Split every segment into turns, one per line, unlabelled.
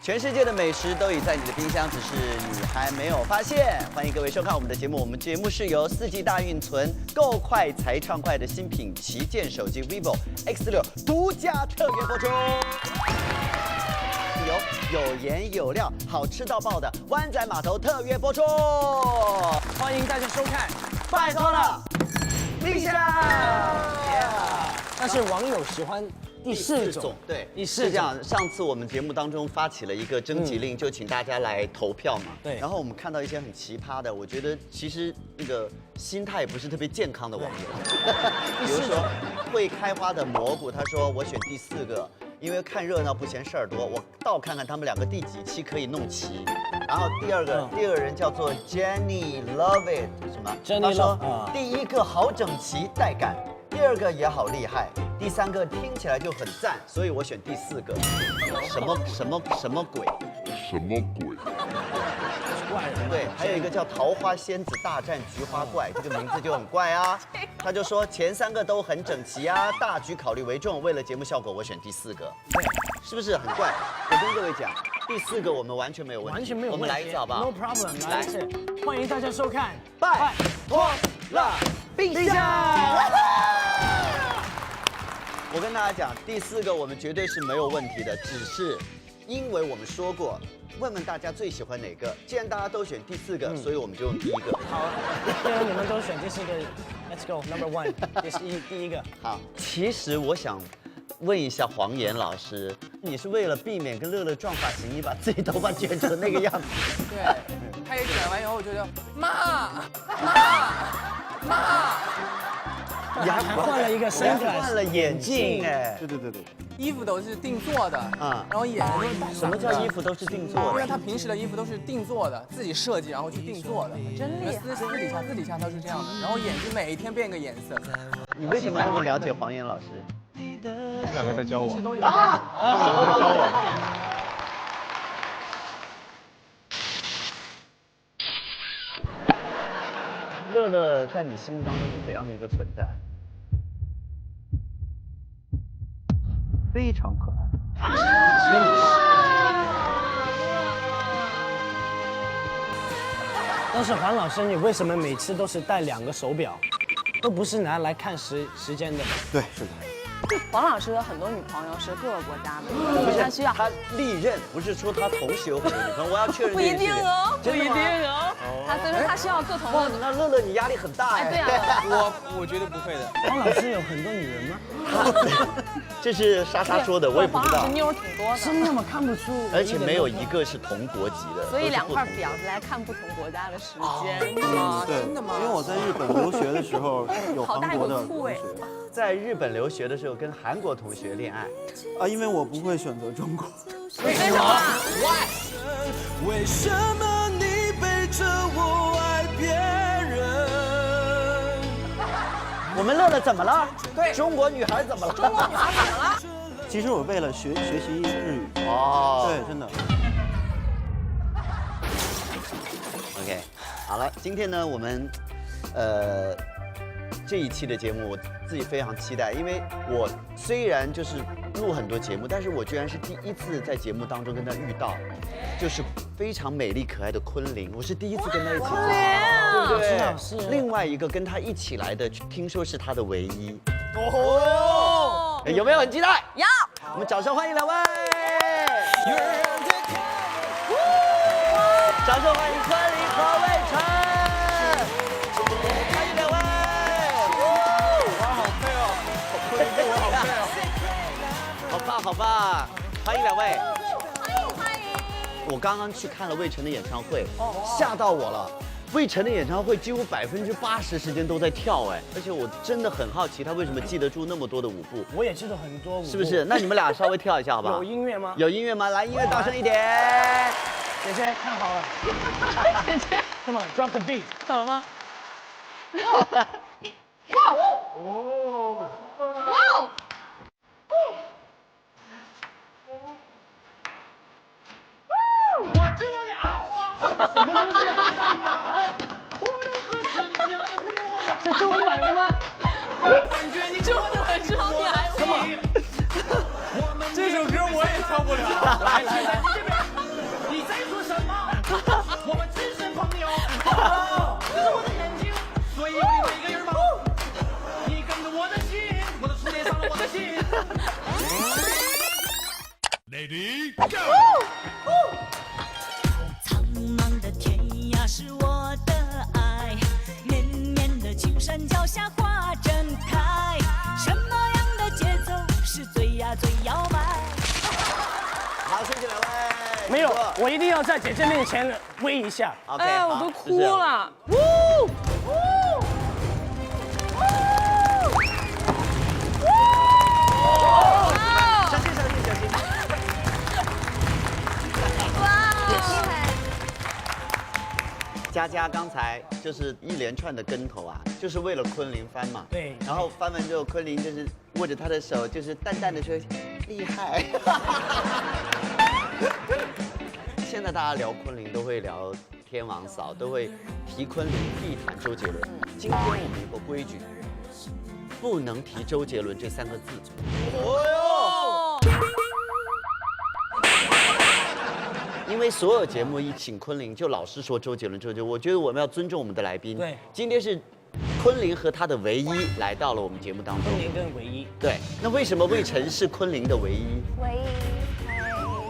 全世界的美食都已在你的冰箱，只是你还没有发现。欢迎各位收看我们的节目，我们节目是由4G 大运存够快才畅快的新品旗舰手机 vivo X6独家特约播出。有颜有料、好吃到爆的湾仔码头特约播出，
欢迎大家收看，
拜托了，冰箱。
但是网友喜欢第四种，
对，
第四
是这样。上次我们节目当中发起了一个征集令，就请大家来投票嘛。
对。
然后我们看到一些很奇葩的，我觉得其实那个心态也不是特别健康的网友。比如说会开花的蘑菇，他说我选第4个，因为看热闹不嫌事儿多，我倒看看他们2个第几期可以弄齐。然后第二个人叫做 Jenny Love It 什么？他说第1个好整齐带感。第2个也好厉害，第3个听起来就很赞，所以我选第4个。什么鬼？什么鬼？
怪人。
对，还有一个叫桃花仙子大战菊花怪，这个名字就很怪啊。他就说前3个都很整齐啊，大局考虑为重，为了节目效果，我选第4个。是不是很怪？我跟各位讲，第4个我们完全没有问题，
完全没有问题。
我们来一次好不好
？No problem， 来一次。欢迎大家收看，
拜托了，冰箱。我跟大家讲，第4个我们绝对是没有问题的，只是因为我们说过，问问大家最喜欢哪个。既然大家都选第4个，所以我们就用第1个。
好，既然你们都选第4个 ，Let's go number 1，第一个。
好，其实我想问一下黄岩老师，你是为了避免跟乐乐撞发型，你把自己头发卷成那个样子？
对，他一卷完以后，我觉得妈。
你还换了一个身份，
换了眼镜哎，
对，
衣服都是定做的啊，然后眼睛都是
什么叫衣服都是定做的？
因为他平时的衣服都是定做的，自己设计然后去定做的，
真厉害。
私底下都是这样的，然后眼睛每一天变个颜色。
你为什么那么了解黄岩老师？2
个在交往
啊！乐乐在你心目当中是怎样的一个存在？非常可爱。
但是黄老师，你为什么每次都是戴2个手表，都不是拿来看时间的？
对，是的。
黄老师的很多女朋友是各个国家的，他需要
他历任，不是说他同时有很多女朋友，我要确认。
不一定哦，
不一定
哦。他所以说他需要各同的。
那乐乐你压力很大哎。
对啊。
我绝对不会的。
黄老师有很多女人吗？
这是莎莎说的，我也不知道。
黄老师妞挺多的。
真的吗？看不出。
而且没有一个是同国籍的。
所以2块表来看不同国家的时间。
对，
真的吗？
因为我在日本留学的时候有韩国的同学。
在日本留学的时候跟韩国同学恋爱
啊，因为我不会选择中国。
为什么
？Why？
为什么你背着我爱别人？
我们乐乐怎么了？
对，
中国女孩怎么了？
中国女孩怎么了？
其实我为了学习日语。
哦，
对，真的。
OK， 好了，今天呢，我们这一期的节目我自己非常期待，因为我虽然就是录很多节目，但是我居然是第1次在节目当中跟他遇到，就是非常美丽可爱的昆凌，我是第1次跟他一起做，对不对？
是。
另外一个跟他一起来的，听说是他的唯一。
哦。
有没有很期待？
有。
我们掌声欢迎2位。掌声欢迎昆凌和魏晨。好吧，欢迎2位，
欢迎。
我刚刚去看了魏晨的演唱会，吓到我了。魏晨的演唱会几乎80%时间都在跳，哎，而且我真的很好奇他为什么记得住那么多的舞步。
我也记得很多舞步，
是不是？那你们俩稍微跳一下好不好？
有音乐吗？
有音乐吗？来，音乐大声一点。
姐姐看好了。姐姐 ，Come on, drop the beat，
怎么吗？
哇
哦！哇！
我知道了！这是我买的吗？
我感觉你真的很知道你还会。这首歌我也唱不了。来，现在这边。
苍茫的天涯是我的爱，绵绵的青山脚下花正开，什么样的节奏是最呀最摇摆？
好，谢谢两位。
没有，我一定要在姐姐面前威一下。
OK，
哎，我
好
都哭。了。
小心，小心，小心。佳佳刚才就是一连串的跟头啊，就是为了昆凌翻嘛。
对
然后翻完之后，昆凌就是握着他的手，就是淡淡的说厉害。现在大家聊昆凌都会聊天王嫂，都会提昆凌，必谈周杰伦。今天我们有个规矩，不能提周杰伦这3个字。哦哟！因为所有节目一请昆凌，就老是说周杰伦，周杰伦。我觉得我们要尊重我们的来宾。
对，
今天是昆凌和他的唯一来到了我们节目当中。
昆凌跟唯一。
对，那为什么魏晨是昆凌的唯一？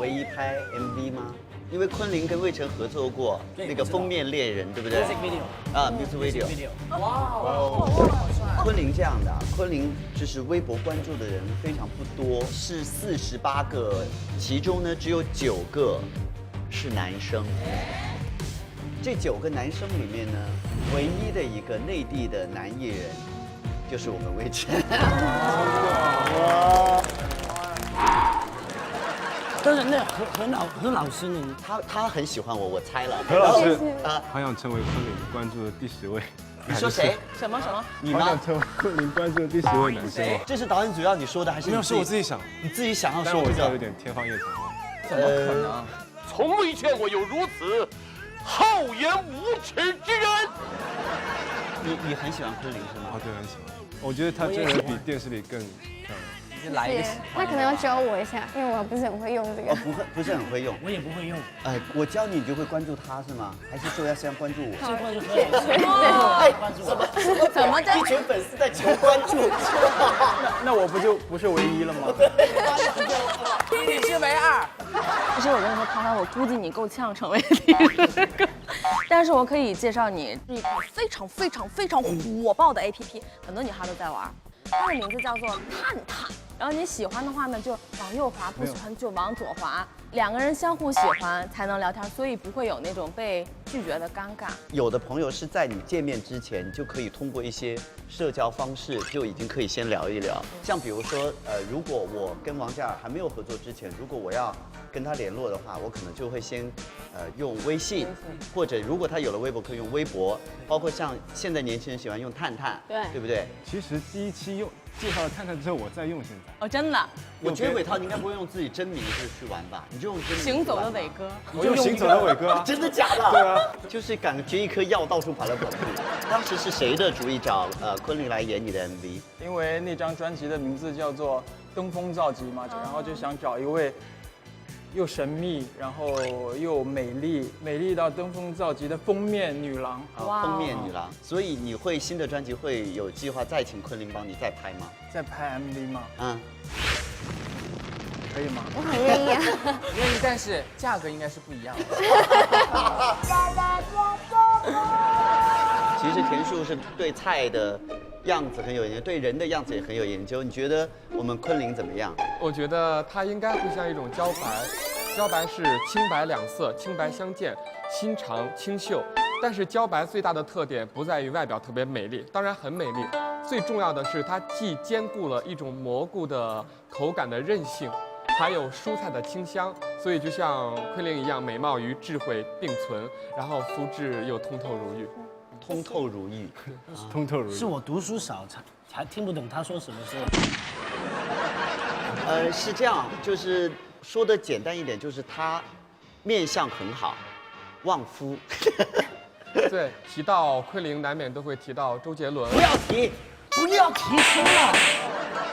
唯一
拍 MV 吗？因为昆凌跟魏晨合作过那个《封面恋人》，对不对
Music video
啊，music video。
哇，
昆凌这样的，昆凌就是微博关注的人非常不多，是48个，其中呢只有9个是男生。这9个男生里面呢，唯一的一个内地的男艺人，就是我们魏晨。
但是那何老师呢？
他很喜欢我，我猜了。
何老师
啊，
好想成为昆凌关注的第10位。
你说谁？
什么？
你吗
好想？成为昆凌关注的第10位男生哦。
这是导演组要你说的，还是
没有，是我自己想，
你自己想要
但
说这个？
我知道有点天方夜谭。
怎么可能？
从未见过有如此厚颜无耻之人。
你很喜欢昆凌是吗？
哦，对，很喜欢。我觉得他真人比电视里更漂亮。
就来一个
是，他可能要教我一下，因为我不是很会用这个。
不是很会用。
我也不会用。
我教你，你就会关注他是吗？还是说要先关注我？
先关注何老师。关注我。
怎么的？
一群粉丝在求关注。
那我不就不是唯一了吗？
你是唯二。其实我跟你说，唐唐，我估计你够呛成为第10个，但是我可以介绍你是一款非常火爆的 APP， 很多女孩都在玩。它的名字叫做探探，然后你喜欢的话呢，就往右滑；不喜欢就往左滑。2个人相互喜欢才能聊天，所以不会有那种被拒绝的尴尬。
有的朋友是在你见面之前就可以通过一些社交方式就已经可以先聊一聊，像比如说如果我跟王嘉尔还没有合作之前，如果我要跟他联络的话，我可能就会先用微信，或者如果他有了微博可以用微博，包括像现在年轻人喜欢用探探，对不对？
其实第1期介绍了探探之后，我再用现在。
哦，真的。
我觉得伟涛你应该不会用自己真名字去玩吧？你就用真名字
行走的伟哥，
我用行走的伟哥啊。
真的假的？
对啊，
就是感觉一颗药到处跑来跑去。当时是谁的主意找昆凌来演你的 MV？
因为那张专辑的名字叫做《登峰造极》嘛，然后就想找一位又神秘，然后又美丽到登峰造极的封面女郎。
封面女郎。所以你会新的专辑会有计划再请昆凌帮你再拍吗？
在拍 MV 吗？
嗯，
可以吗？
我很愿意啊。
愿意，但是价格应该是不一样的。
其实田树是对菜的样子很有研究，对人的样子也很有研究。你觉得我们昆凌怎么样？
我觉得它应该会像一种茭白，茭白是青白两色，青白相间，心长清秀。但是茭白最大的特点不在于外表特别美丽，当然很美丽，最重要的是它既兼顾了一种蘑菇的口感的韧性，还有蔬菜的清香，所以就像昆凌一样，美貌与智慧并存，然后肤质又通透如玉。
通透如玉，
通透如玉。
是我读书少，才听不懂他说什么时候。
是这样，就是说的简单一点，就是他面相很好，旺夫。
对，提到昆凌难免都会提到周杰伦。
不要提，不要提出了。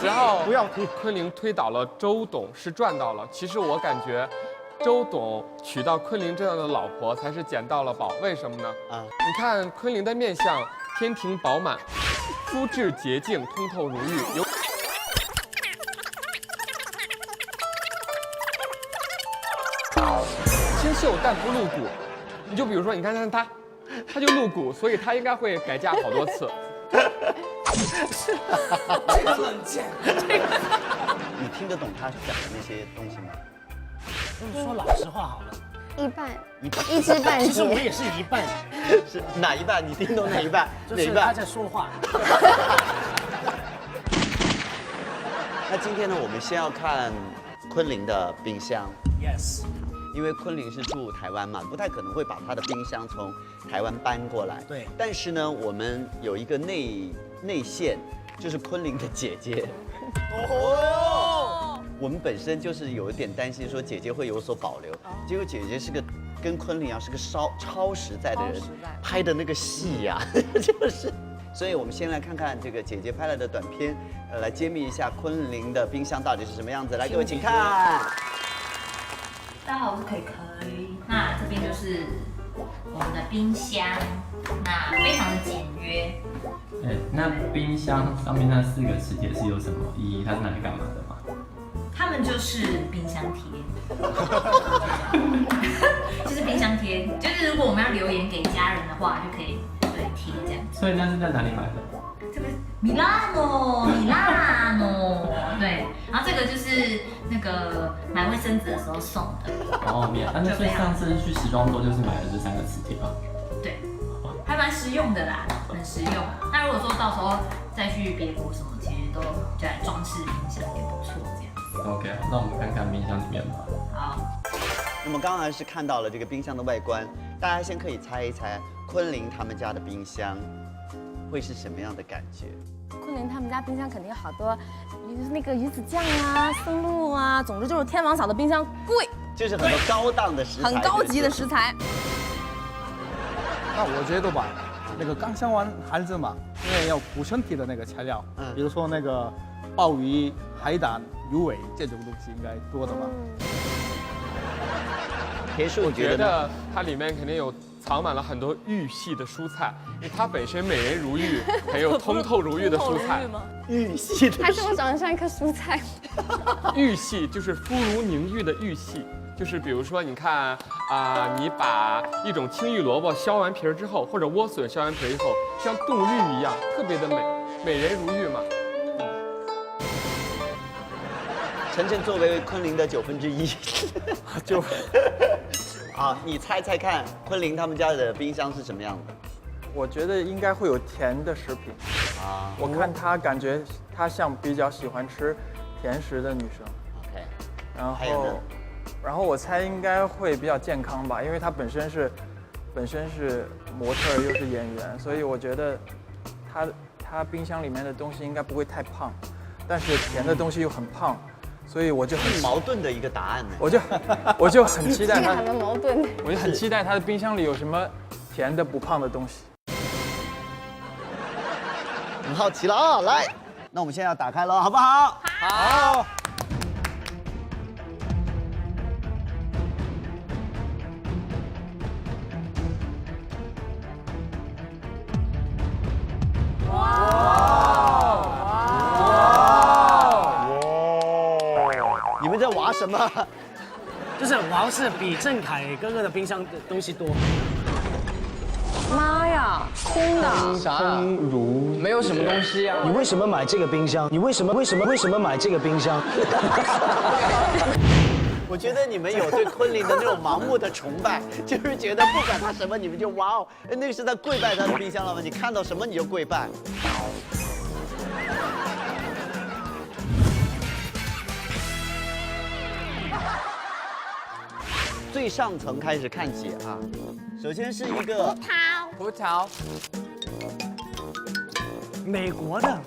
然后
不要提，
昆凌推倒了周董是赚到了。其实我感觉，周董娶到昆凌这样的老婆才是捡到了宝。为什么呢？你看昆凌的面相天庭饱满，肤质洁净，通透如玉。肉但不露骨。你就比如说，你看他就露骨，所以他应该会改嫁好多次。
这个冷箭，
你听得懂他讲的那些东西吗？
说老实话好了，
一半，
一半
一知半
其实我
解。
也是一半，
是哪一半？你听懂哪一半？
就是他
哪一半？
在说话。
那今天呢，我们先要看昆凌的冰箱。
Yes。
因为昆凌是住台湾嘛，不太可能会把他的冰箱从台湾搬过来。
对。
但是呢，我们有一个内线，就是昆凌的姐姐。哦。我们本身就是有一点担心，说姐姐会有所保留。结果姐姐是个跟昆凌一样，是个超实在的人，拍的那个戏呀，就是。所以我们先来看看这个姐姐拍来的短片，来揭秘一下昆凌的冰箱到底是什么样子。来，各位请看。
大家好，我是可可。那这边就是我们的冰箱，那非常的简约。
那冰箱上面那4个磁铁是有什么意义？它是拿来干嘛的吗？
它们就是冰箱贴，就是冰箱贴，就是如果我们要留言给家人的话，就可以对贴这样。
所以那是在哪里买的？
这个米拉诺，对，然后这个就是那个买卫生纸的时候送的。
哦，那所以上次去时装周就是买了这3个磁铁吧？
对，还蛮实用的啦，很实用。那如果说到时候再去别国什么，其实都就来装饰冰箱也不错，这样。
OK， 那我们看看冰箱里面吧。
好。
那么刚才是看到了这个冰箱的外观，大家先可以猜一猜昆凌他们家的冰箱会是什么样的感觉？
昆凌他们家冰箱肯定有好多，那个鱼子酱啊、松露啊，总之就是天王嫂的冰箱贵，
就是很多高档的食材，
很高级的食材。
那我觉得吧，那个刚生完孩子嘛，因为要补身体的那个材料，比如说那个鲍鱼、海胆、鱼尾这种东西应该多的嘛。
铁树
我觉得它里面肯定有藏满了很多玉系的蔬菜，因为它本身美人如玉，还有通透如玉的蔬菜。
玉系的，
还是我长得像一颗蔬菜。
玉系就是肤如凝玉的玉系，就是比如说你看你把一种青玉萝卜削完皮儿之后，或者莴笋削完皮儿以后，像冻绿一样，特别的美，美人如玉嘛。
晨晨作为昆凌的1/9，
就
好，你猜猜看，昆凌他们家的冰箱是什么样的？
我觉得应该会有甜的食品啊。我看她感觉她像比较喜欢吃甜食的女生。
OK，
然后我猜应该会比较健康吧，因为她本身是模特又是演员，所以我觉得她冰箱里面的东西应该不会太胖，但是甜的东西又很胖。所以我就很
矛盾的一个答案呢。
我就很期待他，
这个还蛮矛盾的。
我就很期待他的冰箱里有什么甜的不胖的东西。
很好奇了啊！来，那我们现在要打开了，好不好？
好。
你们在玩什么？
就是王是比郑恺哥哥的冰箱的东西多。
妈呀，空的。
空如没有什么东西啊！
你为什么买这个冰箱？你为什么买这个冰箱？
我觉得你们有对昆凌的那种盲目的崇拜，就是觉得不管他什么，你们就哇哦，那个是在跪拜他的冰箱了吗？你看到什么你就跪拜。最上层开始看起啊，首先是一个
葡萄，
美国的。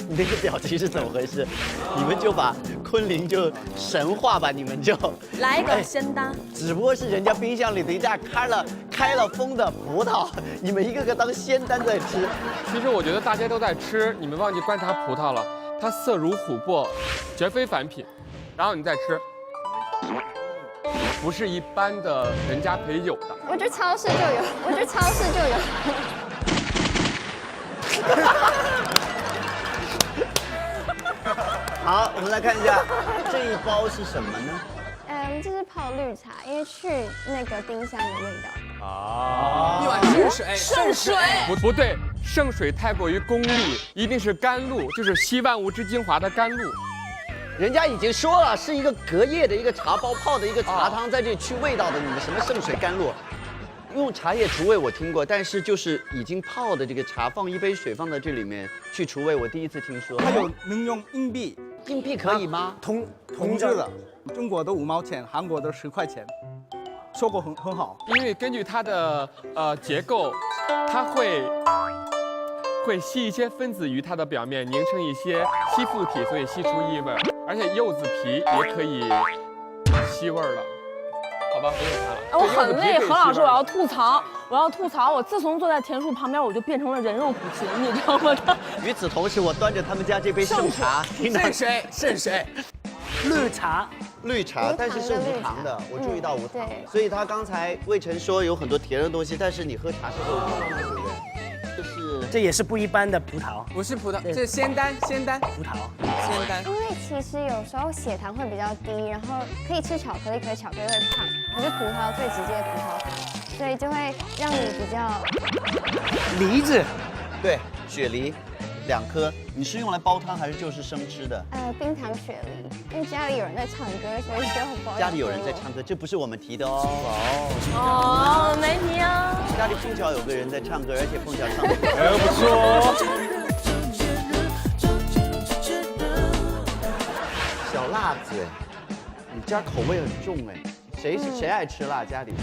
你那个表情是怎么回事？你们就把昆凌就神化吧，你们就
来一个仙丹。
只不过是人家冰箱里的一架开了封的葡萄，你们一个个当仙丹在吃。
其实我觉得大家都在吃，你们忘记观察葡萄了，它色如琥珀，绝非凡品。然后你再吃。不是一般的人家可以有的。
我觉得超市就有，
好，我们来看一下这一包是什么呢？
们这是泡绿茶，因为去那个丁香的味道。
啊，一碗圣水，
圣水
不对，圣水太过于功利，一定是甘露，就是吸万物之精华的甘露。
人家已经说了，是一个隔夜的一个茶包泡的一个茶汤，在这里去味道的。你们什么圣水甘露？用茶叶除味我听过，但是就是已经泡的这个茶，放一杯水放在这里面去除味，我第一次听说。
还有能用硬币，
硬币可以吗？
同质的，中国的5毛钱，韩国的10块钱，效果很好。
因为根据它的结构，它会吸一些分子于它的表面，凝成一些吸附体，所以吸出异味。而且柚子皮也可以吸味儿了。好吧，不用它了。
我很累，何老师，我要吐槽，我自从坐在田树旁边，我就变成了人肉苦情，你知道吗？
与此同时，我端着他们家这杯圣茶，
圣水，
绿茶，但是是无糖的，我注意到无糖。所以他刚才魏晨说有很多甜的东西，但是你喝茶是会无糖的，对不对？就是
这也是不一般的葡萄，
不是葡萄，这是仙丹
葡萄，
仙丹。
因为其实有时候血糖会比较低，然后可以吃巧克力，可是巧克力会胖，可是葡萄最直接的葡萄糖，所以就会让你比较。
梨子，
对，雪梨2颗，你是用来煲汤还是就是生吃的？
冰糖雪梨，因为家里有人在唱歌，所以需要煲。
家里有人在唱歌，这不是我们提的哦。
哦，没提啊。
家里碰巧有个人在唱歌，而且碰巧唱的
不错。
小辣子，你家口味很重哎，谁爱吃辣？家里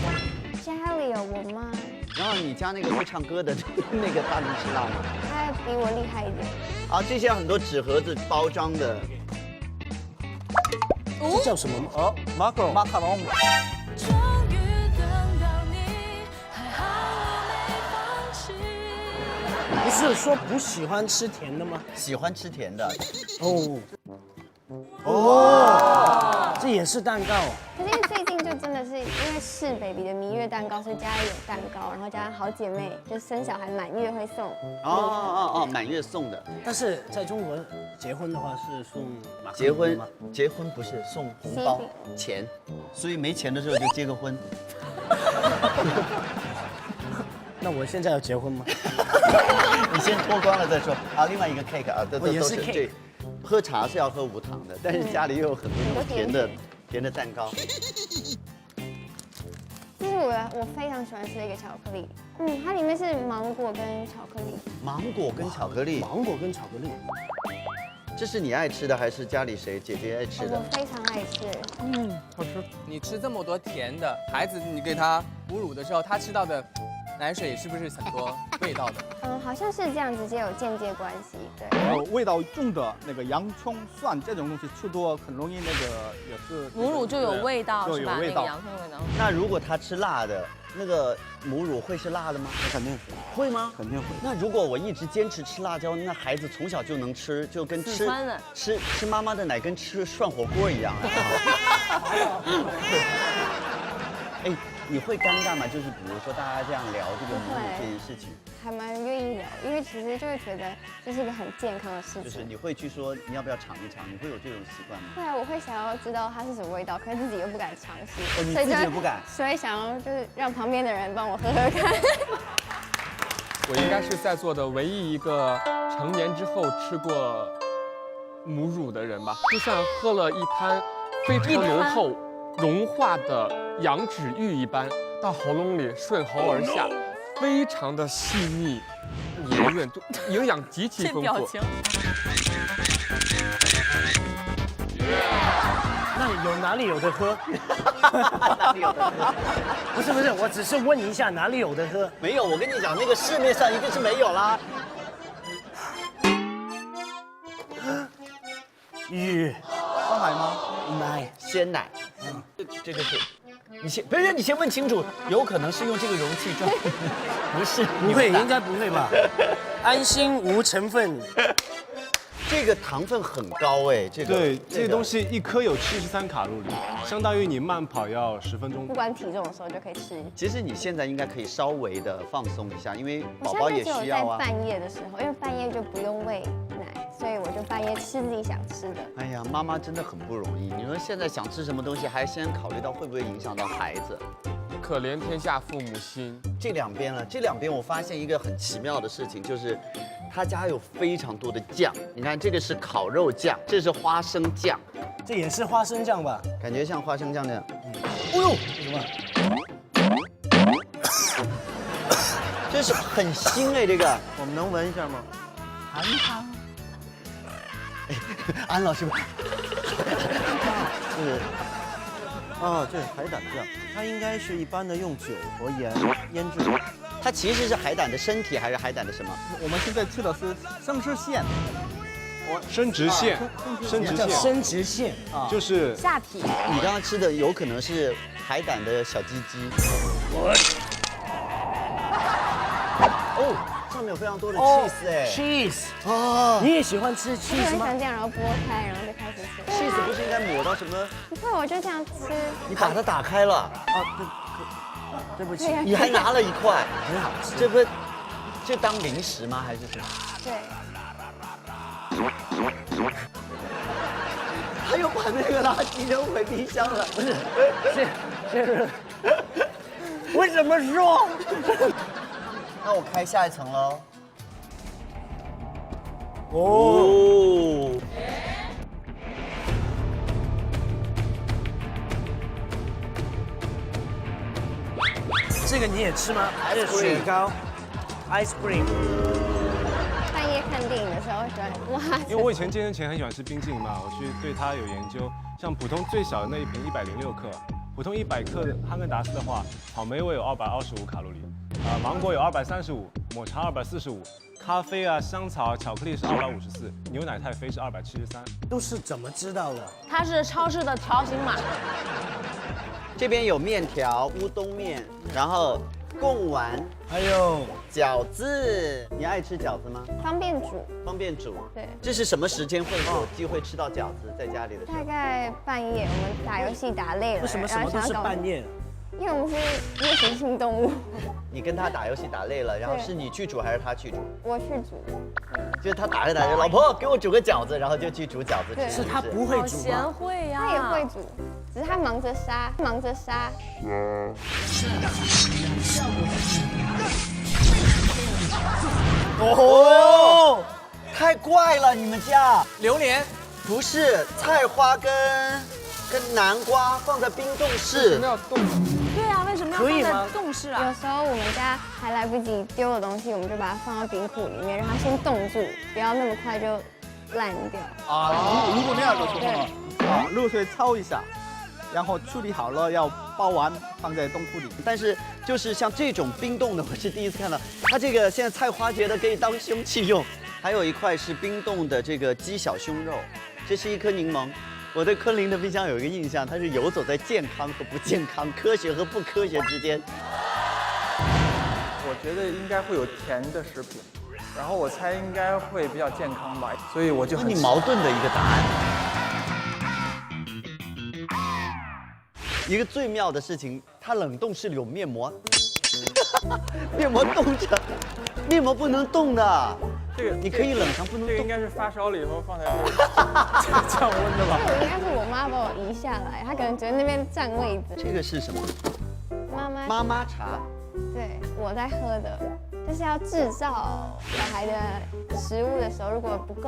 有我妈。
然后你家那个会唱歌的那个，他能吃辣吗？
他比我厉害一点。
啊，这些很多纸盒子包装的，
这叫什么？
马卡龙。
不是说不喜欢吃甜的吗？
喜欢吃甜的。
这也是蛋糕。
可是因为最近就真的是因为是 baby 的蜜月蛋糕，所以家里有蛋糕，然后加上好姐妹就生小孩满月会送。
满月送的。
但是在中国结婚的话是送马克
结
龙吗？
婚不是送红包钱，所以没钱的时候就结个婚。
那我现在要结婚吗？
你先脱光了再说。啊，另外一个 cake 啊，这都
也是 cake。
喝茶是要喝无糖的，但是家里又有很多那种甜的蛋糕。
这是我非常喜欢吃的一个巧克力，它里面是芒果跟巧克力。
芒果跟巧克力。这是你爱吃的还是家里谁姐姐爱吃的？
我非常爱吃。
好吃。你吃这么多甜的，孩子你给他哺乳的时候，他吃到的奶水是不是很多味道的？
好像是这样，直接有间接关系。对。
味道重的那个洋葱、蒜这种东西吃多，很容易那个也是。
母乳就有味道是吧？
有味道。
那个洋葱味道。
那如果他吃辣的，那个母乳会是辣的吗？
肯定
会吗？
肯定会。
那如果我一直坚持吃辣椒，那孩子从小就能吃，就跟吃妈妈的奶跟吃涮火锅一样啊。哎，你会尴尬吗？就是比如说大家这样聊这个母乳这件事情，
还蛮愿意聊，因为其实就会觉得这是一个很健康的事情。
就是你会去说你要不要尝一尝，你会有这种习惯吗？
对啊，我会想要知道它是什么味道，可是自己又不敢尝试。
你自己也不敢，
所以想要就是让旁边的人帮我喝喝看。
我应该是在座的唯一一个成年之后吃过母乳的人吧，就像喝了一滩非常浓厚融化的羊脂玉一般，到喉咙里顺喉而下，非常的细腻、圆润，营养极其丰富。
这表情。
那哪里有的喝？
哪里有的喝？
不是，我只是问一下哪里有的喝。
没有，我跟你讲，那个市面上一定是没有啦。
玉，
酸奶吗？
奶，
鲜奶。这个是。你先问清楚，有可能是用这个容器装，不是？
不会，应该不会吧？安心无成分。
这个糖分很高哎，这
个东西1颗有73卡路里，相当于你慢跑要10分钟。
不管体重的时候就可以吃。
其实你现在应该可以稍微的放松一下，因为宝宝也需要啊。
在半夜的时候，因为半夜就不用喂奶，所以我就就半夜吃自己想吃的。
哎呀，妈妈真的很不容易。你说现在想吃什么东西，还先考虑到会不会影响到孩子。
可怜天下父母心。
这两边呢，这两边我发现一个很奇妙的事情，就是他家有非常多的酱。你看，这个是烤肉酱，这是花生酱，
这也是花生酱吧？
感觉像花生酱那样。
哦呦，什么？
这是很腥哎，这个
我们能闻一下吗？
韩汤。
安老师吧。
是。啊，这是海胆酱，它应该是一般的用酒和盐腌制的。
它其实是海胆的身体还是海胆的什么？
我们现在吃的是生殖腺。
生殖腺，生殖腺，
生殖腺
啊，就是
下体。
你刚刚吃的有可能是海胆的小鸡鸡。哦，上面有非常多的 cheese 哎
，cheese
哦，
你也喜欢吃
我就
cheese 吗
很喜欢这样，然后剥开，然后就开始吃。
cheese 不是应该抹到什么？
不会，我就这样吃。
你把它打开了
啊，对不起，
你还拿了一块，很好吃。这不，这当零食吗？还是什么？
对。
他又把那个垃圾扔回冰箱了。不是，
是，为什么说？
那我开下一层喽。
哦。这个你也吃吗？还是雪糕 ？Ice cream。
半夜看电影的时候喜欢挖。
因为我以前健身前很喜欢吃冰淇淋嘛，我去对它有研究。像普通最小的那一瓶106克，普通100克的哈根达斯的话，草莓味有225卡路里，芒果有235，抹茶245，咖啡啊、香草、巧克力是254，牛奶太妃是273。
都是怎么知道的？
它是超市的条形码。
这边有面条、乌冬面，然后贡丸，
还有
饺子。你爱吃饺子吗？
方便煮。
方便煮。
对。
这是什么时间会有机会吃到饺子？在家里的时候。
大概半夜，我们打游戏打累了，
为什么什么都是半夜？
因为我们是夜行性动物。
你跟他打游戏打累了，然后是你去煮还是他去煮？
我去煮。
就是他打着打着，老婆给我煮个饺子，然后就去煮饺子吃。
是他不会煮吗？
贤惠呀，
他也会煮，只是他忙着杀，忙着杀。
哦，太怪了，你们家
榴莲
不是菜花跟南瓜放在冰冻室。
对啊，为什么要放在冻室啊？
有时候我们家还来不及丢的东西，我们就把它放到冰库里面，让它先冻住，不要那么快就烂掉。
啊，如果那样的时候啊，热水焯一下，然后处理好了要包完放在冻库里。
但是就是像这种冰冻的，我是第一次看到。它这个现在菜花觉得可以当凶器用，还有一块是冰冻的这个鸡小胸肉，这是一颗柠檬。我对昆凌的冰箱有一个印象，它是游走在健康和不健康、科学和不科学之间。
我觉得应该会有甜的食品，然后我猜应该会比较健康吧，所以我就很
你矛盾的一个答案。一个最妙的事情，它冷冻室里有面膜，面膜冻着，面膜不能动的。
这个
你可以冷藏，不能动。
这个应该是发烧了以后放在这降温的吧？
这个应该是我妈把我移下来，她可能觉得那边占位置。
这个是什么？
妈
妈茶。
对，我在喝的，就是要制造小孩的食物的时候，如果不足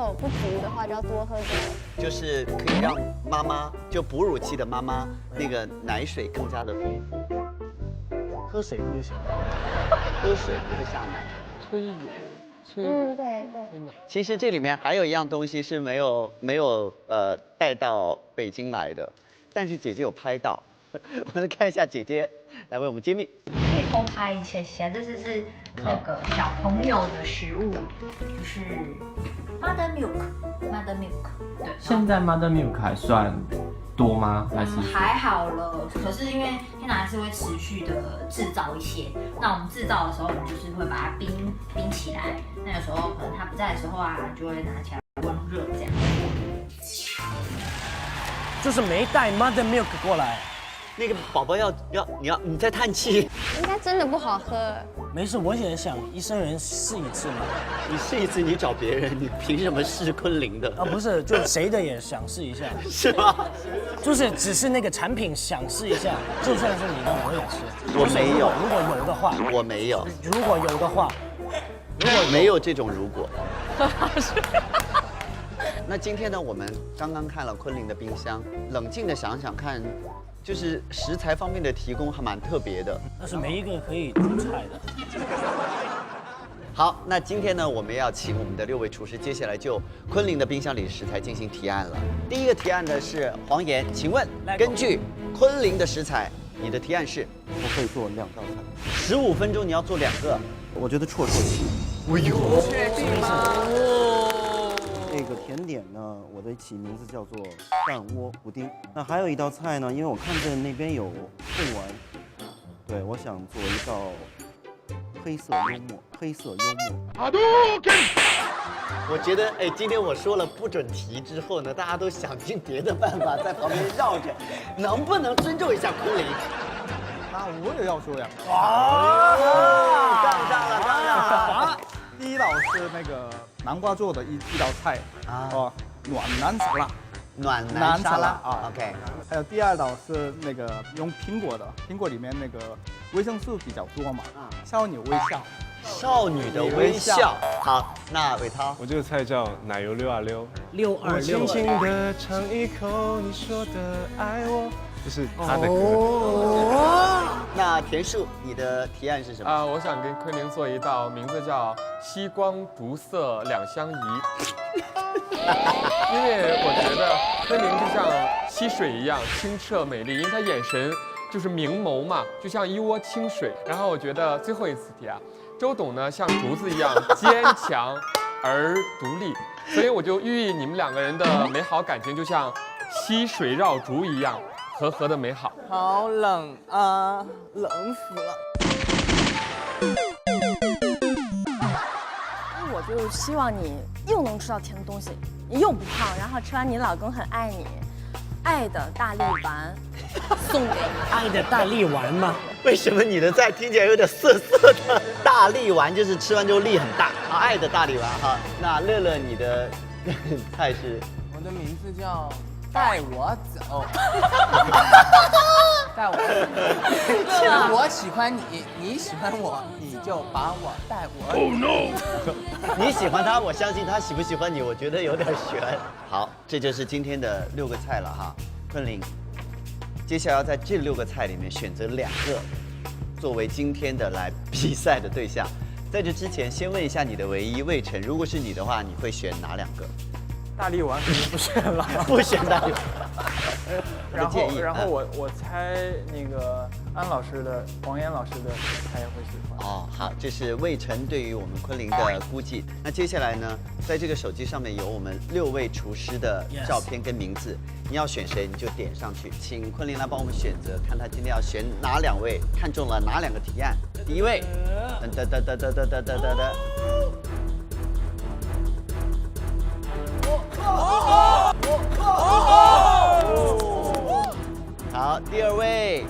的话，就要多喝这个。
就是可以让妈妈，就哺乳期的妈妈，那个奶水更加的丰富。
喝水不就行？
喝水不会下奶。
催乳。
对对。
其实这里面还有一样东西是没有带到北京来的，但是姐姐有拍到，我们来看一下姐姐来为我们揭秘。
可以偷拍一下，这是那个小朋友的食物，就是 Mother Milk。对。
现在 Mother Milk 还算多吗？还是？
还好了，可是因为天哪还是会持续的制造一些。那我们制造的时候，我们就是会把它冰起来。那个时候可能他不在的时候啊，就会拿起来温热这样。
就是没带 Mother Milk 过来。
那个宝宝你在叹气，
应该真的不好喝。
没事，我也想一生人试一次嘛。
你试一次，你找别人，你凭什么试昆凌的？
啊，不是，就谁的也想试一下，
是吗？
就是只是那个产品想试一下，就算是你的我也吃。
我没有，
如果有的话，
我没有。
如果有的话，
没有这种如果。那今天呢，我们刚刚看了昆凌的冰箱，冷静的想想看，就是食材方面的提供还蛮特别的。
但是没一个可以煮菜的。
好，那今天呢，我们要请我们的6位厨师，接下来就昆凌的冰箱里的食材进行提案了。第一个提案的是黄岩，请问根据昆凌的食材，你的提案是？
我可以做2道菜。
15分钟你要做2个，
我觉得绰绰其
哎呦，
确定吗？
这个甜点呢，我的起名字叫做蛋窝布丁。那还有一道菜呢，因为我看见那边有贡丸，对，我想做一道黑色幽默。
我觉得，今天我说了不准提之后呢，大家都想尽别的办法在旁边绕着，能不能尊重一下昆凌？
那我也要说呀。
杠上了。
第一道是那个南瓜做的一道菜暖男沙拉。
暖男沙拉
啊
，OK。
还有第2道是那个用苹果的，苹果里面那个维生素比较多嘛，少女微笑。
少女的微笑。好，那伟涛，
我这个菜叫奶油626。
626。
我轻轻地尝一口你说的爱我，这是他的歌。
那田树，你的提案是什么？
我想跟昆凌做一道名字叫吸光逐色两相宜。因为我觉得昆凌就像溪水一样清澈美丽，因为她眼神就是明眸嘛，就像一窝清水。然后我觉得最后一次提啊，周董呢像竹子一样坚强而独立，所以我就寓意你们2个人的美好感情就像溪水绕竹一样，和和的美好。
好冷啊，冷死了。
我就希望你又能吃到甜的东西，你又不胖，然后吃完你老公很爱你，爱的大力丸送给你。
爱的大力丸吗？
为什么你的菜听起来有点涩涩的？大力丸就是吃完之后力很大啊，爱的大力丸哈。那乐乐，你的菜是？
我的名字叫带我走。带我走。我喜欢你，你喜欢我，你就把我带我。Oh
no！ 你喜欢他，我相信他喜不喜欢你，我觉得有点悬。好，这就是今天的6个菜了哈。昆凌，接下来要在这6个菜里面选择2个，作为今天的来比赛的对象。在这之前，先问一下你的唯一魏晨，如果是你的话，你会选哪2个？
大力丸肯定不选了，
不选大力丸。
然后我猜那个安老师的、黄岩老师的，他也会喜欢。
哦，好，这是魏晨对于我们昆凌的估计。那接下来呢，在这个手机上面有我们6位厨师的照片跟名字，你要选谁你就点上去，请昆凌来帮我们选择，看他今天要选哪2位，看中了哪2个提案。第一位，好，第2位。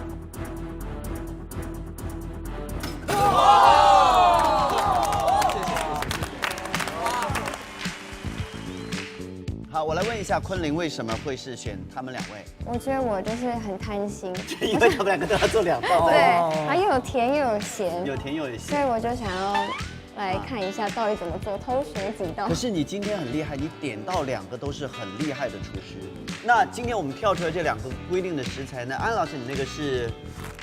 好，我来问一下昆凌为什么会是选他们2位？
我觉得我就是很贪心，
因为他们2个都要做2道。
对，然后又有甜又有咸，
有甜又有咸，
所以我就想要来看一下到底怎么做，偷学几道。
可是你今天很厉害，你点到2个都是很厉害的厨师。那今天我们跳出来这2个规定的食材呢？安老师，你那个是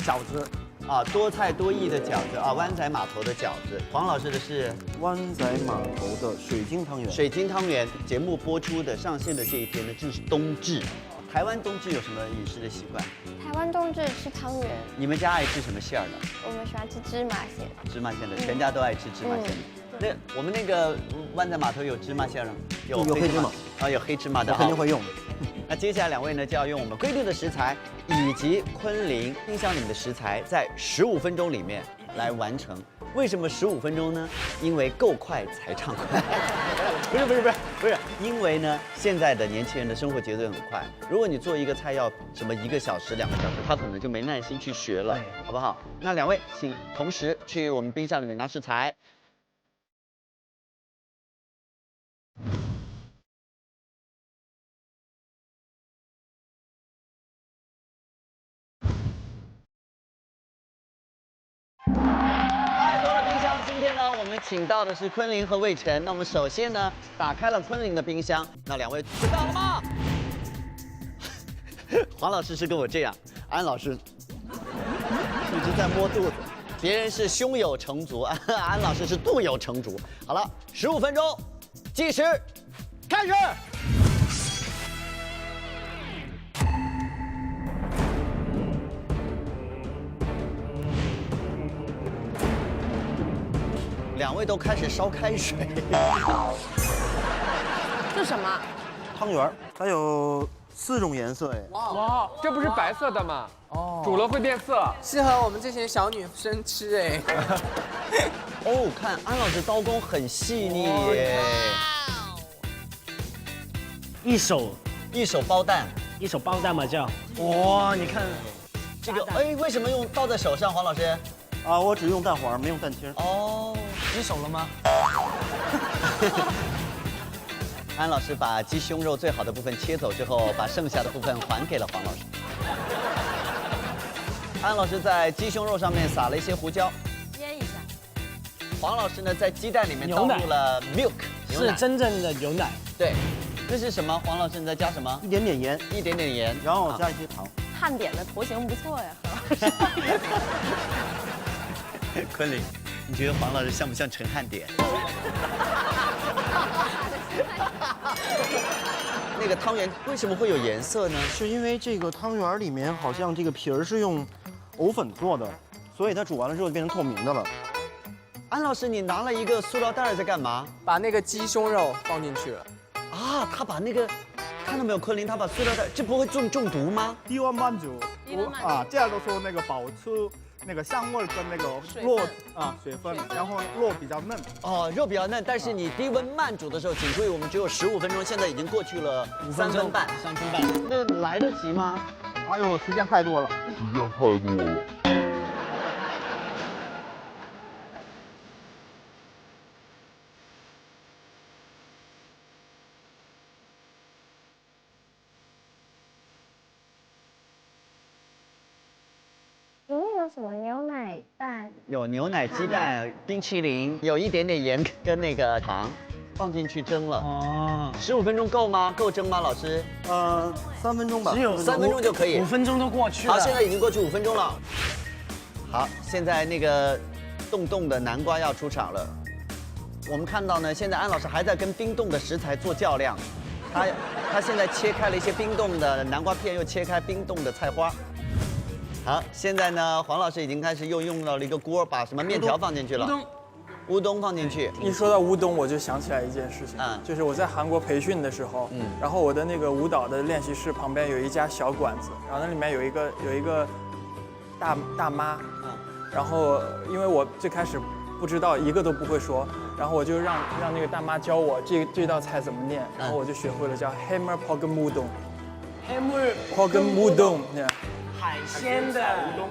饺子
啊，多菜多艺的饺子啊，湾仔码头的饺子。黄老师的是
湾仔码头的水晶汤圆。
水晶汤圆。节目播出的上线的这一天呢，正是冬至。台湾冬至有什么饮食的习惯？
台湾冬至吃汤圆。
你们家爱吃什么馅儿的？
我们喜欢吃芝麻馅。
芝麻馅的，全家都爱吃芝麻馅的。那我们那个湾仔码头有芝麻馅儿吗？
有黑芝麻
啊，有黑芝麻的，
肯定会用。
那接下来2位呢，就要用我们规定的食材以及昆凌冰箱里面的食材，在15分钟里面来完成。为什么15分钟呢？因为够快才畅快。不是，因为呢，现在的年轻人的生活节奏很快。如果你做一个菜要什么1个小时、2个小时，他可能就没耐心去学了，好不好？那2位请同时去我们冰箱里面拿食材。今天呢，我们请到的是昆凌和魏晨。那我们首先呢，打开了昆凌的冰箱。那2位准备好了吗？黄老师是跟我这样，安老师一直在摸肚子，别人是胸有成竹，安老师是肚有成竹。好了，15分钟，计时开始。2位都开始烧开水。
这什么？
汤圆，它有4种颜色哎。
哇，这不是白色的吗？哦，煮了会变色，
适合我们这些小女生吃哎。
哦，看安老师刀工很细腻耶。
一手
包蛋，
一手包蛋嘛叫。哇，你看
这个，哎，为什么用倒在手上，黄老师？
啊，我只用蛋黄，没用蛋清。
哦，
洗手了吗？
安老师把鸡胸肉最好的部分切走之后，把剩下的部分还给了黄老师。安老师在鸡胸肉上面撒了一些胡椒，
煎一下。
黄老师呢，在鸡蛋里面倒入了 milk，
是真正的牛奶。
对，那是什么？黄老师你在加什么？
一点点盐，
一点点盐，
然后加一些糖。
汉典的头型不错呀，
昆凌，你觉得黄老师像不像陈汉典？那个汤圆为什么会有颜色呢？
是因为这个汤圆里面好像这个皮儿是用藕粉做的，所以它煮完了之后就变成透明的了。
安老师，你拿了一个塑料袋在干嘛？
把那个鸡胸肉放进去了。
啊，他把那个。看到没有，昆凌，他把塑料袋，这不会中毒吗？
低温慢煮，这样的时候那个保持那个香味跟那个肉水分，然后肉比较嫩。
哦，肉比较嫩，但是你低温慢煮的时候，请注意，我们只有15分钟，现在已经过去了3分半。
3分半，
那来得及吗？
哎呦，时间太多了。
里面有什么牛奶蛋？
有牛奶、鸡蛋、冰淇淋，有一点点盐跟那个糖，放进去蒸了。哦，15分钟够吗？够蒸吗，老师
？3分钟吧。
只有
3分钟就可以。5
分钟都过去了。
好，现在已经过去5分钟了。好，现在那个冻冻的南瓜要出场了。我们看到呢，现在安老师还在跟冰冻的食材做较量。他现在切开了一些冰冻的南瓜片，又切开冰冻的菜花。好，现在呢，黄老师已经开始又用到了一个锅，把什么面条放进去了，乌冬放进去。
一说到乌冬，我就想起来一件事情，就是我在韩国培训的时候，然后我的那个舞蹈的练习室旁边有一家小馆子，然后那里面有一个大妈，然后因为我最开始不知道，一个都不会说，然后我就让那个大妈教我这道菜怎么念，然后我就学会了，叫 Hammer Pork Udon。Hammer Pork Udon。
海鲜的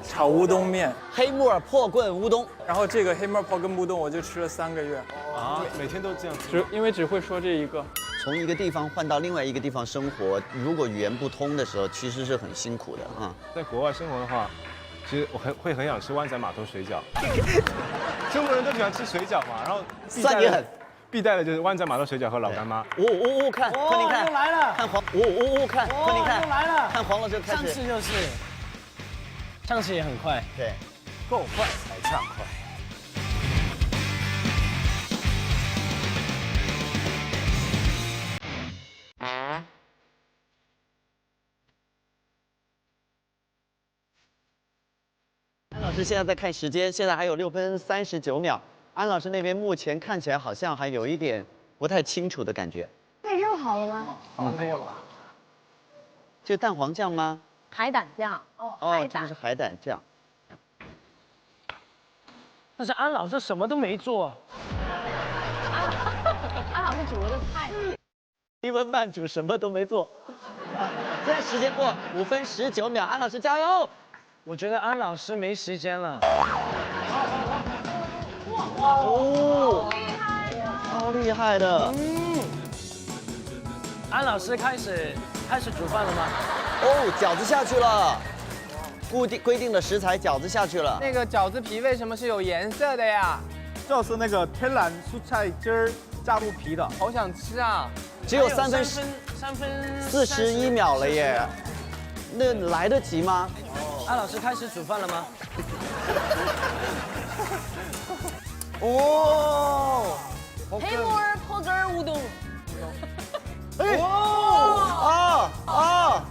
炒乌冬面，
黑木耳破棍乌冬，
然后这个黑木耳破棍乌冬我就吃了3个月
啊，每天都这样吃，
因为只会说这一个。
从一个地方换到另外一个地方生活，如果语言不通的时候，其实是很辛苦的啊。
在国外生活的话，其实我很想吃湾仔码头水饺，中国人都喜欢吃水饺嘛，然后
算你狠。
必带的就是湾仔码头水饺和老干妈。
看，昆凌看，
又来了，
看黄，看，昆凌看，
又来了，
看黄老师开始。
上次就是，上次也很快，
对，
够快才畅快。
安老师现在在看时间，现在还有6分39秒。安老师那边目前看起来好像还有一点不太清楚的感觉。
那肉好了吗？
没有了。
这蛋黄酱吗？
海胆酱。
哦，这个是海胆酱。
但是安老师什么都没做。
安老师煮了个菜。
1分半煮什么都没做。现在时间过5分19秒，安老师加油！
我觉得安老师没时间了。
哦，超厉害的。
安老师开始煮饭了吗？
哦，饺子下去了。规定的食材，饺子下去了。
那个饺子皮为什么是有颜色的呀？
就是那个天然蔬菜汁儿加入皮的。
好想吃啊！
只有3分41秒了耶，那来得及吗？
安老师开始煮饭了吗？
哦，
黑木耳泡根儿乌冬。
哎，哦啊！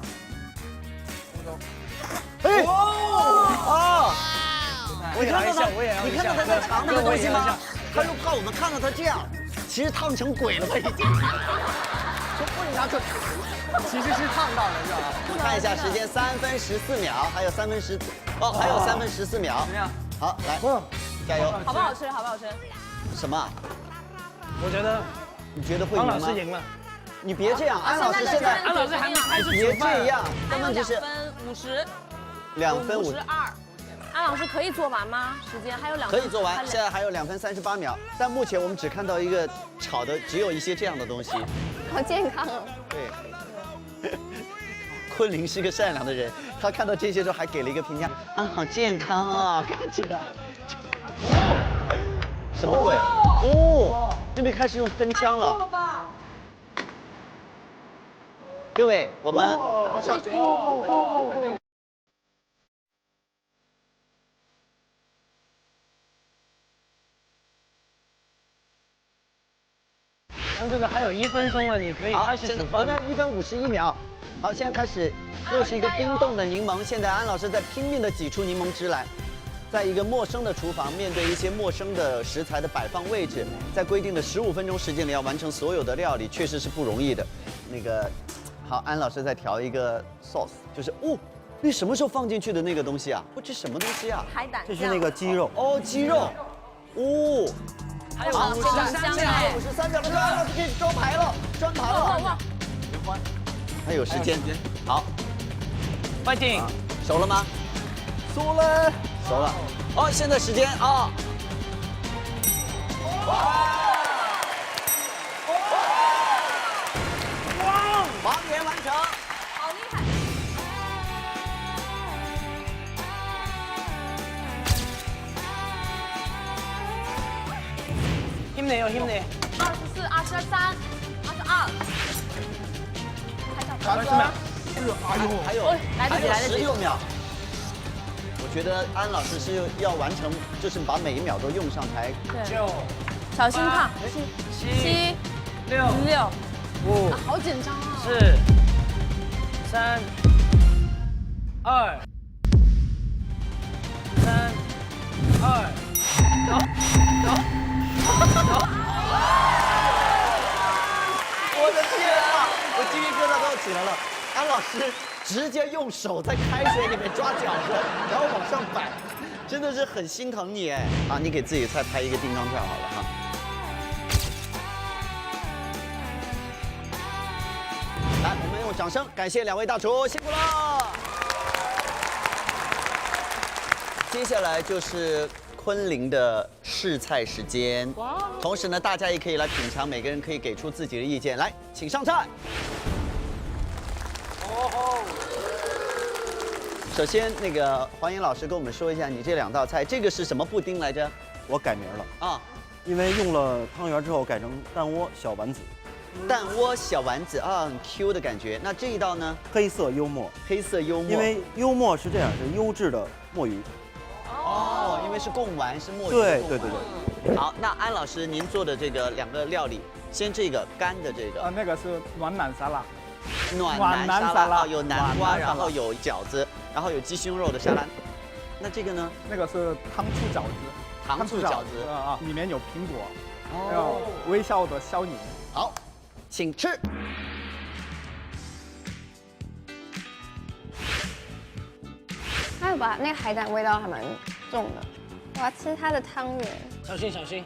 哎，啊！你看到他，你看到他在尝那个东西吗？他又怕我们看到他这样，其实烫成鬼了，他已经。
从不能拿出，其实是烫到了，是吧？
看一下时间，3分14秒，还有3分10，哦，还有3分14秒。
怎么样？
好，来，加油！
好不好吃？好不好吃？
什么？
我觉觉得
你觉得会赢吗？
安老师赢了。
你别这样，安老师现在，
安老师还没开始
别这样，根本就是
2分50。
2分52。
安老师可以做完吗？时间还有2分。
可以做完，现在还有2分38秒。但目前我们只看到一个炒的，只有一些这样的东西。
好健康哦。
对。昆凌是个善良的人，他看到这些之后还给了一个评价：啊，好健康啊，看起来。什么鬼？哦，这边开始用分枪了。各位，我们。
像这个还有1分钟了，你可以开始煮饭。
1分51秒。好，现在开始，又是一个冰冻的柠檬。现在安老师在拼命地挤出柠檬汁来，在一个陌生的厨房，面对一些陌生的食材的摆放位置，在规定的15分钟时间里要完成所有的料理，确实是不容易的。那个，好，安老师在调一个 sauce， 就是哦，那什么时候放进去的那个东西啊？这什么东西啊？
海胆酱。
这是那个鸡肉。
哦，鸡肉。哦。
还有53秒，
安老师可以装牌了，装盘了。别慌，还有时间。好，
快进，
熟了吗？熟了，熟了。哦，现在时间啊。王源完成。
好厉害。
힘내요, 힘내.
24, 23, 22.
30秒。
还有16秒。我觉得安老师是要完成，就是把每一秒都用上才。
9，小心烫。7、6、5，好紧张啊。
4、3、2、3、2，走。
我的天啊！我鸡皮疙瘩都要起来了。安老师直接用手在开水里面抓饺子，然后往上摆，真的是很心疼你哎。啊，你给自己再拍一个定妆照好了哈。来，我们用掌声感谢2位大厨，辛苦了。接下来就是昆凌的试菜时间，同时呢，大家也可以来品尝，每个人可以给出自己的意见。来，请上菜。首先，那个黄颖老师跟我们说一下，你这2道菜，这个是什么布丁来着？
我改名了
啊，
因为用了汤圆之后改成蛋窝小丸子。
蛋窝小丸子啊，很 Q 的感觉。那这一道呢？
黑色幽默。
黑色幽默。
因为幽默是这样，是优质的墨鱼。
哦，因为是贡丸，是墨鱼。
对。
好，那安老师，您做的这个2个料理，先这个干的这个。
那个是暖男沙拉。
暖男沙拉，有南瓜，然后有饺子，然后有鸡胸肉的沙拉。那这个呢？
那个是糖醋饺子。
糖醋饺子
啊，里面有苹果，还有微笑的肖宁。
好，请吃。
它有把那个海胆味道还蛮重的。我要吃它的汤圆。
小心小心！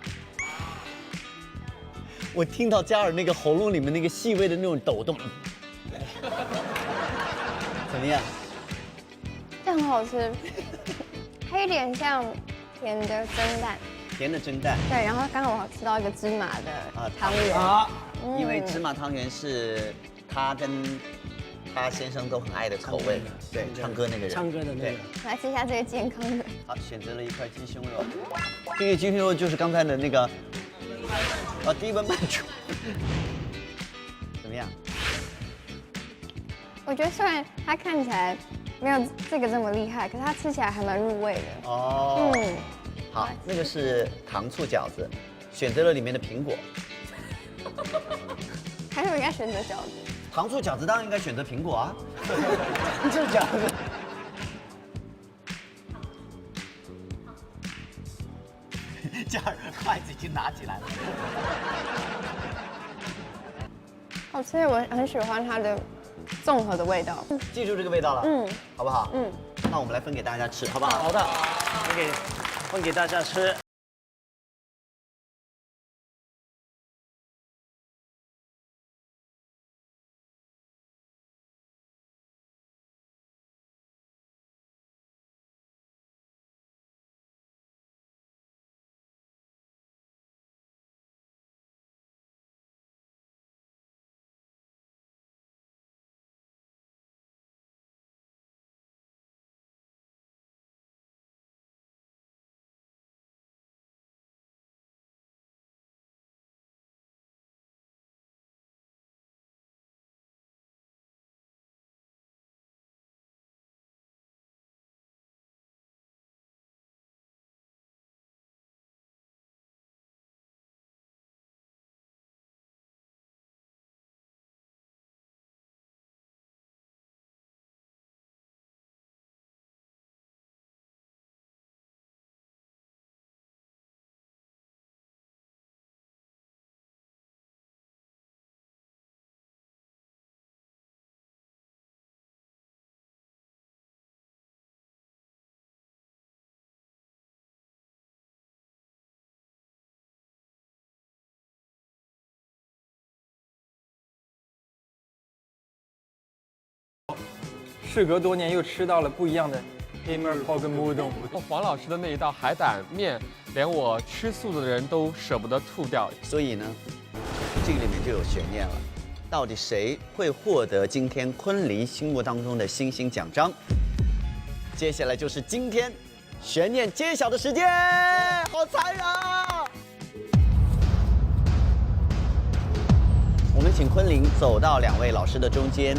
我听到嘉尔那个喉咙里面那个细微的那种抖动，怎么样？
这很好吃，它有点像甜的蒸蛋。
甜的蒸蛋。
对，然后刚好我吃到一个芝麻的汤圆。
因为芝麻汤圆是他跟他先生都很爱的口味。对，唱歌那个人。
唱歌的那个。
来吃一下这个健康的。
好，选择了一块鸡胸肉。这个鸡胸肉就是刚才的那个。第一温慢煮，怎么样？
我觉得虽然它看起来没有这个这么厉害，可是它吃起来还蛮入味的。
哦，好，那个是糖醋饺子，选择了里面的苹果。
还是我应该选择饺子？
糖醋饺子当然应该选择苹果啊。
糖醋饺子。
嘉尔筷子已经拿起来了。
好吃，我很喜欢它的综合的味道。
记住这个味道了，好不好？那我们来分给大家吃，好不好？
好的，分给大家吃。
事隔多年又吃到了不一样的黑面泡跟乌冬。
黄老师的那一道海胆面，连我吃素的人都舍不得吐掉。
所以呢，这个里面就有悬念了，到底谁会获得今天昆凌心目当中的星星奖章？接下来就是今天悬念揭晓的时间，好残忍啊！我们请昆凌走到2位老师的中间。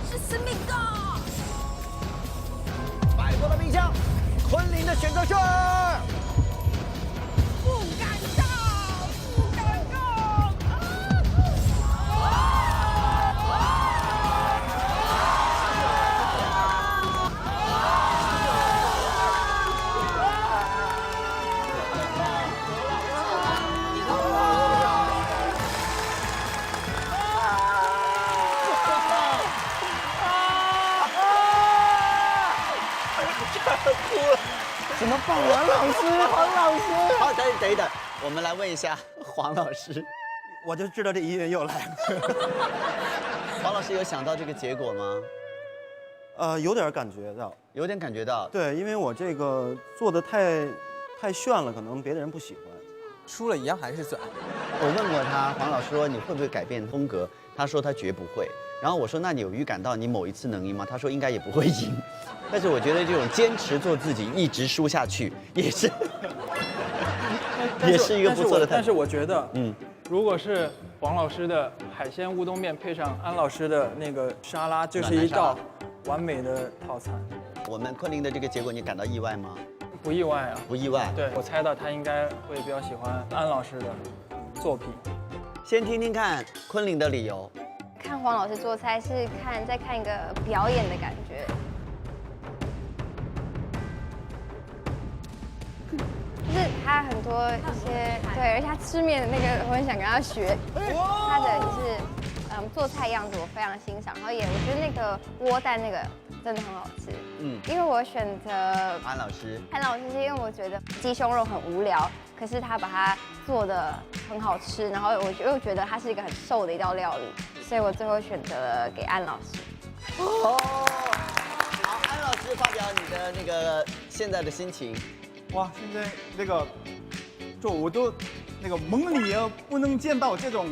是思密达，
摆脱了冰箱，昆凌的选择是
不敢当，不敢当。
怎么办？黄老师，黄老师。
好，等一等，我们来问一下黄老师。
我就知道这音乐又来了。
黄老师有想到这个结果吗？
有点感觉到，
有点感觉到。
对，因为我这个做的太炫了，可能别的人不喜欢。
输了一样还是酸。
我问过他，黄老师说你会不会改变风格？他说他绝不会。然后我说那你有预感到你某一次能赢吗？他说应该也不会赢。但是我觉得这种坚持做自己，一直输下去，也是一个不错的态度。
但是我觉得，如果是黄老师的海鲜乌冬面配上安老师的那个沙拉，就是一道完美的套餐。
我们昆凌的这个结果，你感到意外吗？
不意外啊，
不意外。
对，我猜到他应该会比较喜欢安老师的作品。
先听听看昆凌的理由。
看黄老师做菜是在看一个表演的感觉。就是他很多一些对，而且他吃面的那个，我很想跟他学。他的就是做菜样子我非常欣赏，然后我觉得那个窝蛋那个真的很好吃。因为我选择
安老师，
是因为我觉得鸡胸肉很无聊，可是他把它做的很好吃，然后我又觉得它是一个很瘦的一道料理，所以我最后选择了给安老师。
好，安老师发表你的那个现在的心情。
哇，现在那个，就我都那个梦里也不能见到这种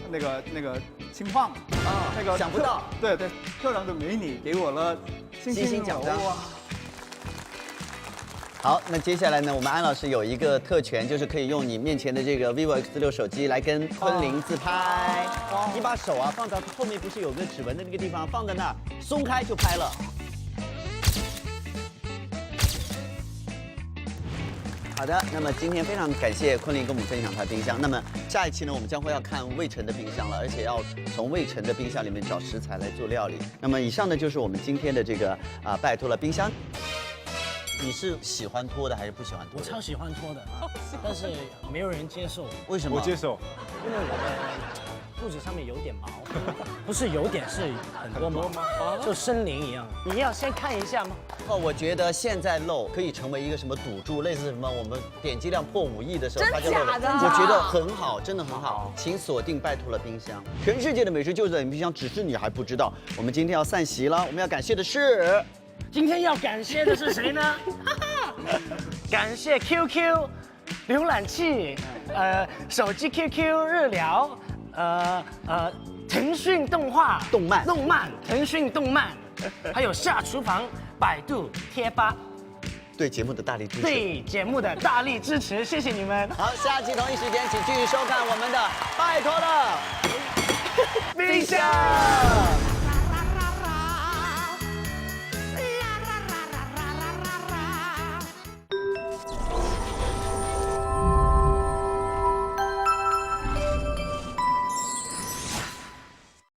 那个情况啊，那个
想不到，
对，漂亮的美女给我了星星奖章。
好，那接下来呢，我们安老师有一个特权，就是可以用你面前的这个 vivo X6手机来跟昆凌自拍。你把手啊放到后面，不是有个指纹的那个地方，放在那儿，松开就拍了。好的，那么今天非常感谢昆凌跟我们分享她的冰箱。那么下一期呢，我们将会要看魏晨的冰箱了，而且要从魏晨的冰箱里面找食材来做料理。那么以上呢，就是我们今天的这个拜托了冰箱。你是喜欢拖的还是不喜欢拖的？
我超喜欢拖的，但是没有人接受。
为什么？
我接受，
因为我的肚子上面有点毛，不是有点，是很多毛，就森林一样。你要先看一下吗？
我觉得现在露可以成为一个什么赌注，类似什么我们点击量破5亿的时候，大家露的，我觉得很好，真的很好。请锁定拜托了冰箱，全世界的美食就在你冰箱，只是你还不知道。我们今天要散席了，我们要感谢的是。
今天要感谢的是谁呢？感谢 QQ 浏览器，手机 QQ 日聊，腾讯动漫，腾讯动漫，还有下厨房、百度贴吧，
对节目的大力支持，
对节目的大力支持，谢谢你们。
好，下期同一时间请继续收看我们的拜托了冰箱。